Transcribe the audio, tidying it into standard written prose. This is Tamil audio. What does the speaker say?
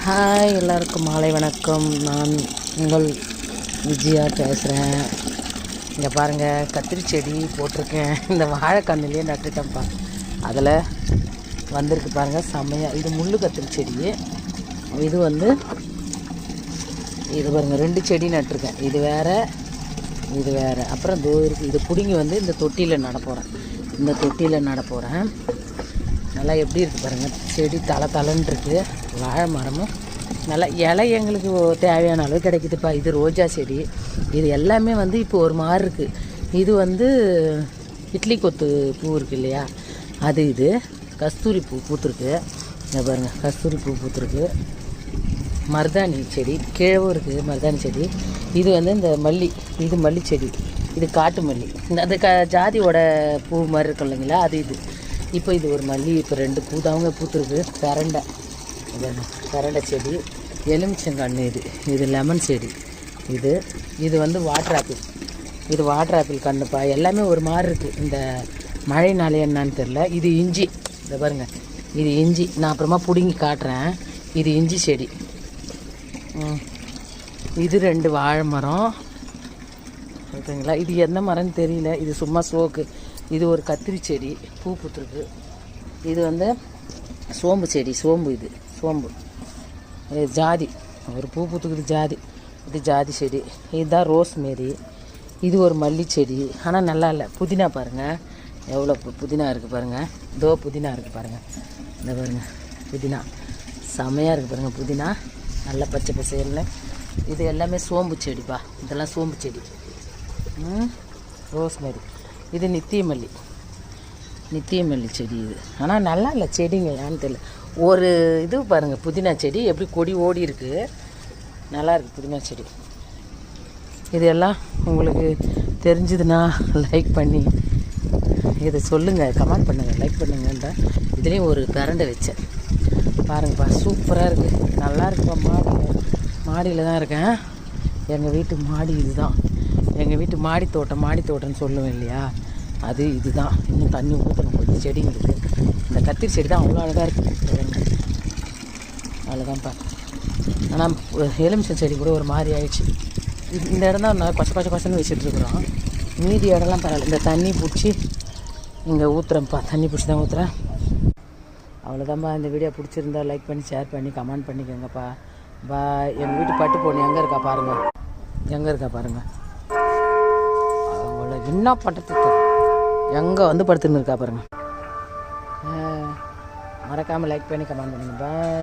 ஹாய், எல்லாருக்கும் மாலை வணக்கம். நான் உங்கள் விஜயா பேசுகிறேன். இங்கே பாருங்கள், கத்திரி செடி போட்டிருக்கேன். இந்த வாழைக்கண்ணுலேயே நட்டுட்டேன்ப்பா. அதில் வந்திருக்கு பாருங்கள், செம்மையாக. இது முள்ளு கத்திரி செடி. இது இது பாருங்கள், 2 செடி நட்டிருக்கேன். இது வேறு, இது வேறு. அப்புறம் இது பிடுங்கி இந்த தொட்டியில் நட போகிறேன். இந்த தொட்டியில் நட போகிறேன். நல்லா எப்படி இருக்குது பாருங்கள், செடி தலைன்னு இருக்குது. வாழை மரமும் நல்லா இலை எங்களுக்கு தேவையான அளவு கிடைக்குதுப்பா. இது ரோஜா செடி. இது எல்லாமே இப்போ ஒரு மாதிரி இருக்குது. இது இட்லி கொத்து பூ இருக்குது இல்லையா, அது. இது கஸ்தூரி பூ பூத்துருக்கு. இங்கே பாருங்கள், கஸ்தூரி பூ பூத்துருக்கு. மருதாணி செடி கீழவும் இருக்குது, மருதாணி செடி. இது இந்த மல்லி, இது மல்லி செடி. இது காட்டு மல்லி. அந்த ஜாதியோட பூ மாதிரி இருக்கும் இல்லைங்களா, அது. இப்போ இது ஒரு மல்லி. இப்போ 2 பூதாவங்க பூத்துருக்கு. பெரண்டை செடி, எலுமிச்சங்கன்று. இது லெமன் செடி. இது வாட்டர் ஆப்பிள். இது வாட்டர் ஆப்பிள் கண்ணுப்பா. எல்லாமே ஒரு மாதிரி இருக்குது. இந்த மழைனாலே என்னான்னு தெரில. இது இஞ்சி. இதை பாருங்கள், இது இஞ்சி. நான் அப்புறமா பிடுங்கி காட்டுறேன். இது இஞ்சி செடி. இது 2 வாழை மரம். ஓகேங்களா. இது எந்த மரம்னு தெரியல. இது சும்மா சோக்கு. இது ஒரு கத்திரி செடி, பூ பூத்துருக்கு. இது சோம்பு செடி. இது சோம்பு. இது ஜாதி, ஒரு பூ பூத்துக்குது, ஜாதி. இது ஜாதி செடி. இதுதான் ரோஸ் மாரி. இது ஒரு மல்லி செடி. ஆனால் நல்லா இல்லை. புதினா பாருங்கள், எவ்வளோ புதினா இருக்குது பாருங்கள். புதினா இருக்குது பாருங்கள். இந்த பாருங்கள், புதினா செமையாக இருக்குது பாருங்கள். புதினா நல்லா பச்சை பசேல்னு. இது எல்லாமே சோம்பு செடிப்பா. இதெல்லாம் சோம்பு செடி. ரோஸ் மாரி. இது நித்திய மல்லி செடி. இது ஆனால் நல்லா இல்லை செடிங்க, ஏன்னு தெரியல. ஒரு இது பாருங்கள், புதினா செடி எப்படி கொடி ஓடி இருக்குது. நல்லா இருக்குது புதினா செடி. இது எல்லாம் உங்களுக்கு தெரிஞ்சதுன்னா லைக் பண்ணி இதை சொல்லுங்கள், கமெண்ட் பண்ணுங்கள், லைக் பண்ணுங்கன்ற. இதுலேயும் ஒரு பிரண்டை வச்சேன் பாருங்கப்பா. சூப்பராக இருக்குது, நல்லா இருக்குப்பா. மாடியில் தான் இருக்கேன். எங்கள் வீட்டு மாடி இதுதான். எங்கள் வீட்டு மாடி தோட்டம்னு சொல்லுவேன் இல்லையா, அது. இதுதான். இன்னும் தண்ணி ஊற்றணும் கொஞ்சம் செடிங்களுக்கு. இந்த கத்திரி செடி தான் அவ்வளோ அழகாக இருக்குது. அவ்வளோதான்ப்பா. ஆனால் எலுமிச்சம் செடி கூட ஒரு மாதிரி ஆயிடுச்சு. இந்த இடம் தான் நான் கொசன்னு வச்சுட்ருக்குறோம். மீதி இடம்லாம் பரவாயில்ல. இந்த தண்ணி பிடிச்சி இங்கே ஊற்றுறேன்ப்பா. தண்ணி பிடிச்சி தான் ஊற்றுறேன். அவ்வளோதான்ப்பா. இந்த வீடியோ பிடிச்சிருந்தா லைக் பண்ணி, ஷேர் பண்ணி, கமெண்ட் பண்ணிக்கோங்கப்பா. பாய். எங்கள் வீட்டு பட்டு பொண்ணு எங்கே இருக்கா பாருங்கள். அவ்வளோ என்ன பண்ணுறது, எங்கே படுத்துன்னு இருக்கா பாருங்கள். மறக்காமல் லைக் பண்ணி கமெண்ட் பண்ணுங்க. பாய்.